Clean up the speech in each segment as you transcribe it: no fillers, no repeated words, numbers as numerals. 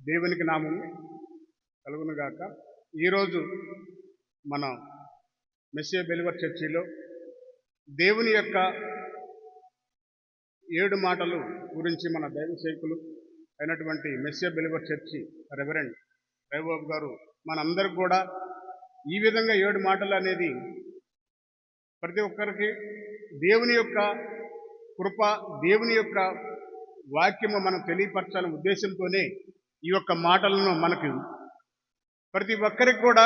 దేవునికి నామం కలుగునుగాక. ఈరోజు మన మెస్సియా బెలివర్ చర్చిలో దేవుని యొక్క 7 మాటలు గురించి మన దైవ సేవకులు అయినటువంటి మెస్సియా బెలివర్ చర్చి రెవరెండ్ వైభవ్ గారు మనందరికి కూడా ఈ విధంగా 7 మాటలు అనేది ప్రతి ఒక్కరికి దేవుని యొక్క కృప, దేవుని యొక్క వాక్యము మనం తెలియపరచాలనే ఉద్దేశంతోనే ఈ యొక్క మాటలను మనకు ప్రతి ఒక్కరికి కూడా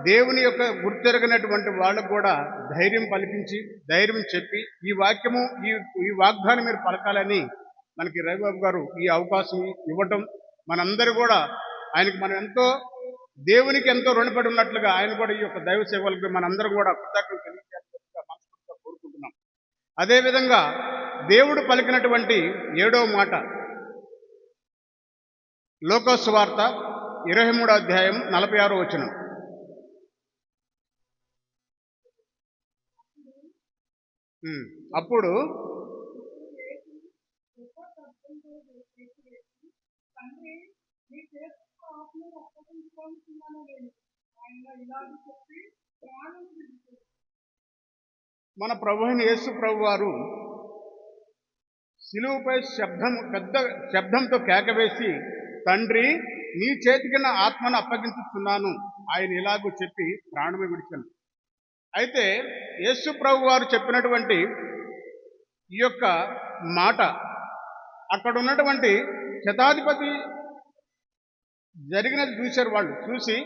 దేవుని యొక్క గుర్తెరగనటువంటి వాళ్ళకు కూడా ధైర్యం కల్పించి, ధైర్యం చెప్పి ఈ వాక్యము ఈ వాగ్దానం మీరు పలకాలని మనకి రవిబాబు గారు ఈ అవకాశం ఇవ్వటం, మనందరూ కూడా ఆయనకి మనం ఎంతో దేవునికి ఎంతో రుణపడి ఉన్నట్లుగా ఆయన కూడా ఈ యొక్క దైవ సేవలకు మనందరూ కూడా కృతజ్ఞతలు తెలియజేయాల్సిందిగా మనస్ఫూర్తిగా కోరుకుంటున్నాం. అదేవిధంగా దేవుడు పలికినటువంటి 7వ మాట లోకాసు వార్త 23వ అధ్యాయం 46వ వచనం. అప్పుడు మన ప్రభు అయిన యేసు ప్రభు వారు శిలువపై పెద్ద శబ్దంతో కేకవేసి, తండ్రి నీ చేతికి నా ఆత్మను అప్పగించుతున్నాను ఆయన ఇలాగూ చెప్పి ప్రాణమే విడిచాను. అయితే యేసు ప్రభు వారు చెప్పినటువంటి ఈ యొక్క మాట అక్కడ ఉన్నటువంటి శతాధిపతి జరిగినది చూశారు. వాళ్ళు చూసి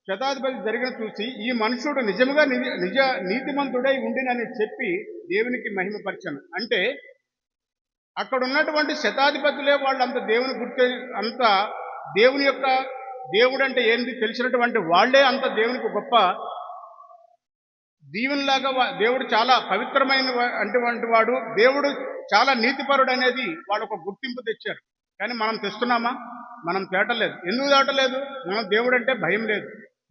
శతాధిపతి జరిగినది చూసి ఈ మనుషుడు నిజంగా నీతిమంతుడై ఉండినని చెప్పి దేవునికి మహిమపరిచాను. అంటే అక్కడ ఉన్నటువంటి శతాధిపతులే వాళ్ళు అంత దేవుని అంత దేవుని యొక్క దేవుడు అంటే ఏంది తెలిసినటువంటి వాళ్లే అంత దేవునికి గొప్ప దీవెనలాగా దేవుడు చాలా పవిత్రమైన అటువంటి వాడు, దేవుడు చాలా నీతిపరుడు అనేది వాళ్ళు ఒక గుర్తింపు తెచ్చారు. కానీ మనం తెస్తున్నామా? మనం తేటలేదు. ఎందుకు తేటలేదు? మనం దేవుడు అంటే భయం లేదు,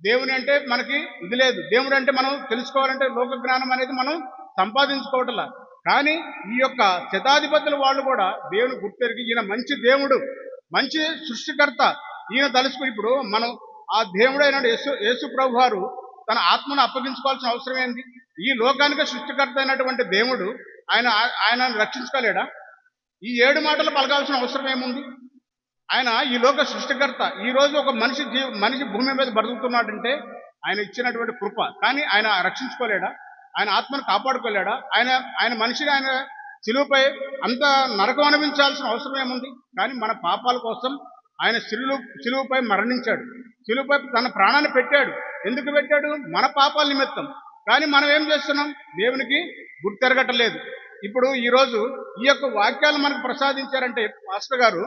దేవుని అంటే మనకి ఇది లేదు, దేవుడు అంటే మనం తెలుసుకోవాలంటే లోక జ్ఞానం అనేది మనం సంపాదించుకోవటంలా. కానీ ఈ యొక్క శతాధిపతుల వాళ్ళు కూడా దేవుని గుర్తెరిగి ఈయన మంచి దేవుడు, మంచి సృష్టికర్త, ఈయన తలుసుకుని ఇప్పుడు మనం ఆ దేవుడైన యేసు ప్రభు వారు తన ఆత్మను అప్పగించుకోవాల్సిన అవసరం ఏంది? ఈ లోకానికి సృష్టికర్త అయినటువంటి దేవుడు ఆయన రక్షించుకోలేడా? ఈ 7 మాటలు పలకాల్సిన అవసరం ఏముంది? ఆయన ఈ లోక సృష్టికర్త. ఈ రోజు ఒక మనిషి భూమి మీద బ్రతుకుతున్నాడంటే ఆయన ఇచ్చినటువంటి కృప. కానీ ఆయన రక్షించుకోలేడా? ఆయన ఆత్మను కాపాడుకోలేడా? ఆయన మనిషిని ఆయన శిలువపై అంత నరకం అనుభవించాల్సిన అవసరం ఏముంది? కానీ మన పాపాల కోసం ఆయన శిలువపై మరణించాడు, శిలువపై తన ప్రాణాన్ని పెట్టాడు. ఎందుకు పెట్టాడు? మన పాపాల నిమిత్తం. కానీ మనం ఏం చేస్తున్నాం? దేవునికి గుర్తెరగటలేదు. ఇప్పుడు ఈరోజు ఈ యొక్క వాక్యాలు మనకు ప్రసాదించారంటే మాస్టర్ గారు,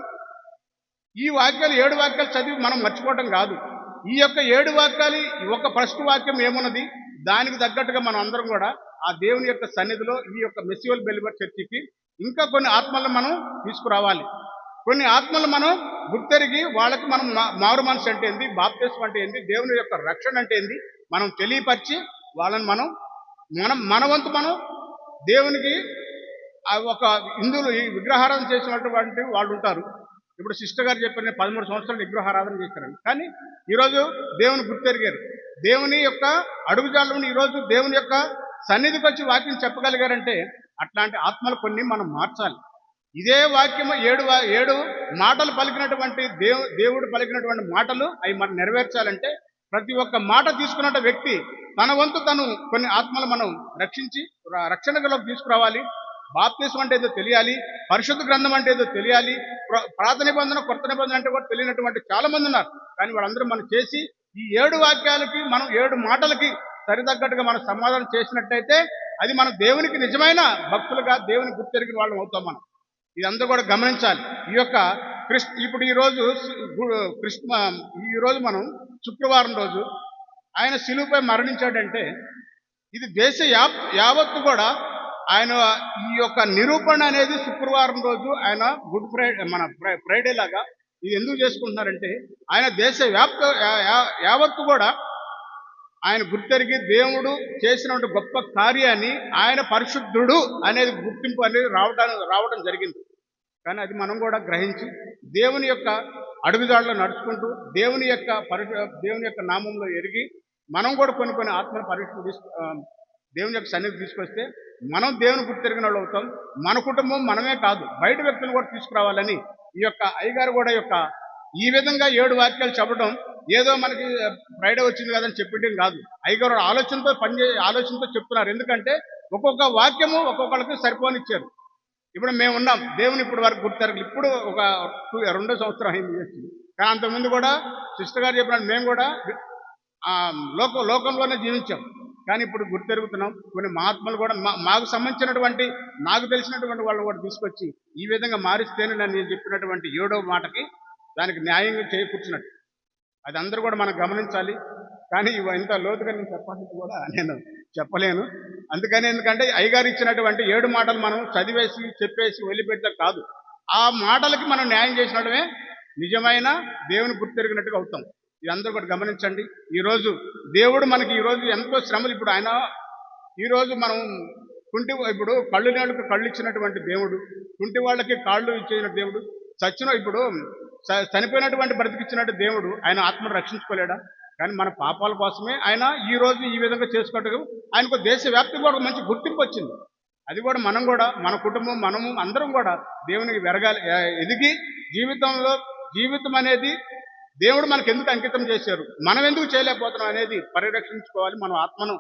ఈ వాక్యాలు 7 వాక్యాలు చదివి మనం మర్చిపోవటం కాదు. ఈ యొక్క 7 వాక్యాలు ఒక ఫస్ట్ వాక్యం ఏమున్నది, దానికి తగ్గట్టుగా మనం అందరం కూడా ఆ దేవుని యొక్క సన్నిధిలో ఈ యొక్క మెస్సియా బెలివర్ చర్చికి ఇంకా కొన్ని ఆత్మలను మనం తీసుకురావాలి. కొన్ని ఆత్మలు మనం గుర్తెరిగి వాళ్ళకి మనం మారు మనసు అంటే ఏంది, బాప్తిస్మం అంటే ఏంది, దేవుని యొక్క రక్షణ అంటే ఏంది మనం తెలియపరిచి వాళ్ళని మన వంతు మనం దేవునికి ఒక హిందువులు ఈ విగ్రహారాధన చేసినటువంటి వాళ్ళు ఉంటారు. ఇప్పుడు సిస్టర్ గారు చెప్పిన 13 సంవత్సరాలు విగ్రహారాధన చేశారండి. కానీ ఈరోజు దేవుని గుర్తెరిగారు, దేవుని యొక్క అడుగుజాలను ఈరోజు దేవుని యొక్క సన్నిధికి వచ్చి వాక్యం చెప్పగలిగారంటే అట్లాంటి ఆత్మలు కొన్ని మనం మార్చాలి. ఇదే వాక్యము 7 మాటలు పలికినటువంటి దేవుడు పలికినటువంటి మాటలు అవి మనం నెరవేర్చాలంటే ప్రతి ఒక్క మాట తీసుకున్న వ్యక్తి తన వంతు తను కొన్ని ఆత్మలు మనం రక్షించి రక్షణలోకి తీసుకురావాలి. బాప్తిస్మం అంటే ఏదో తెలియాలి, పరిశుద్ధ గ్రంథం అంటే ఏదో తెలియాలి, పాత నిబంధన కొత్త నిబంధన అంటే కూడా తెలియనటువంటి చాలా మంది ఉన్నారు. కానీ వాళ్ళందరూ మనం చేసి ఈ 7 వాక్యాలకి మనం 7 మాటలకి సరితగ్గట్టుగా మనం సమాధానం చేసినట్టయితే అది మన దేవునికి నిజమైన భక్తులుగా దేవుని గుర్తెరిగిన వాళ్ళం అవుతాం. మనం ఇదంతా కూడా గమనించాలి. ఈ యొక్క ఇప్పుడు ఈరోజు మనం శుక్రవారం రోజు ఆయన శిలువపై మరణించాడంటే ఇది దేశ యావత్తు కూడా ఆయన ఈ యొక్క నిరూపణ అనేది శుక్రవారం రోజు ఆయన గుడ్ ఫ్రైడే మన ఫ్రైడే లాగా ఇది ఎందుకు చేసుకుంటున్నారంటే ఆయన దేశ యావత్తు కూడా ఆయన గుర్తెరిగి దేవుడు చేసినటువంటి గొప్ప కార్యాన్ని ఆయన పరిశుద్ధుడు అనేది గుర్తింపు అనేది రావడం జరిగింది. కానీ అది మనం కూడా గ్రహించి దేవుని యొక్క అడుగుజాడలో నడుచుకుంటూ దేవుని యొక్క నామంలో ఎరిగి మనం కూడా కొన్ని ఆత్మల దేవుని యొక్క సన్నిధి తీసుకొస్తే మనం దేవుని గుర్తు తిరిగిన వాళ్ళు అవుతాం. మన కుటుంబం మనమే కాదు, బయట వ్యక్తులు కూడా తీసుకురావాలని ఈ యొక్క అయ్యగారు కూడా ఈ విధంగా 7 వాక్యాలు చెప్పడం ఏదో మనకి ఫ్రైడే వచ్చింది కదని చెప్పడం కాదు. అయ్యగారు ఆలోచనతో చెప్తున్నారు. ఎందుకంటే ఒక్కొక్క వాక్యము ఒక్కొక్కరికి సరిపోనిచ్చారు. ఇప్పుడు మేము ఉన్నాం, దేవుని ఇప్పుడు వరకు గుర్తెరగలి, ఇప్పుడు ఒక 2వ సంవత్సరం అయింది వచ్చి. కానీ అంతకుముందు కూడా సిస్టర్ గారు చెప్పినట్టు మేము కూడా లోకంలోనే జీవించాం. కానీ ఇప్పుడు గుర్తెరుగుతున్నాం. కొన్ని మహాత్ములు కూడా మాకు సంబంధించినటువంటి, నాకు తెలిసినటువంటి వాళ్ళు కూడా తీసుకొచ్చి ఈ విధంగా మారిస్తేనే నేను చెప్పినటువంటి 7వ మాటకి దానికి న్యాయంగా చేకూర్చినట్టు. అది అందరూ కూడా మనం గమనించాలి. కానీ ఇంత లోతుగా నేను చెప్పాలని కూడా నేను చెప్పలేను. ఎందుకంటే అయ్యగారు ఇచ్చినటువంటి 7 మాటలు మనం చదివేసి చెప్పేసి వదిలిపెడితే కాదు, ఆ మాటలకి మనం న్యాయం చేసినడమే నిజమైన దేవుని గుర్తెరిగినట్టుగా అవుతాం. ఇది అందరూ కూడా గమనించండి. ఈరోజు దేవుడు మనకి ఈరోజు ఎంతో శ్రమలు, ఇప్పుడు ఆయన ఈరోజు మనం ఇప్పుడు కళ్ళు నేళ్ళకు కళ్ళు ఇచ్చినటువంటి దేవుడు, కుంటి వాళ్ళకి కాళ్ళు ఇచ్చిన దేవుడు, ఇప్పుడు చనిపోయినటువంటి బ్రతికిచ్చినట్టు దేవుడు ఆయన ఆత్మను రక్షించుకోలేడా? కానీ మన పాపాల కోసమే ఆయన ఈ రోజు ఈ విధంగా చేసుకోవటం ఆయనకు దేశవ్యాప్తంగా కూడా మంచి గుర్తింపు వచ్చింది. అది కూడా మనం కూడా మన కుటుంబం మనము అందరం కూడా దేవునికి ఎదిగి జీవితం అనేది దేవుడు మనకు ఎందుకు అంకితం చేశారు, మనం ఎందుకు చేయలేకపోతున్నాం అనేది పరిరక్షించుకోవాలి. మనం ఆత్మను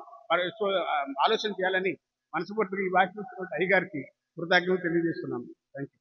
ఆలోచన చేయాలని మనస్ఫూర్తిగా ఈ వాక్యం అయ్యగారికి కృతజ్ఞతలు తెలియజేస్తున్నాను. Thank you.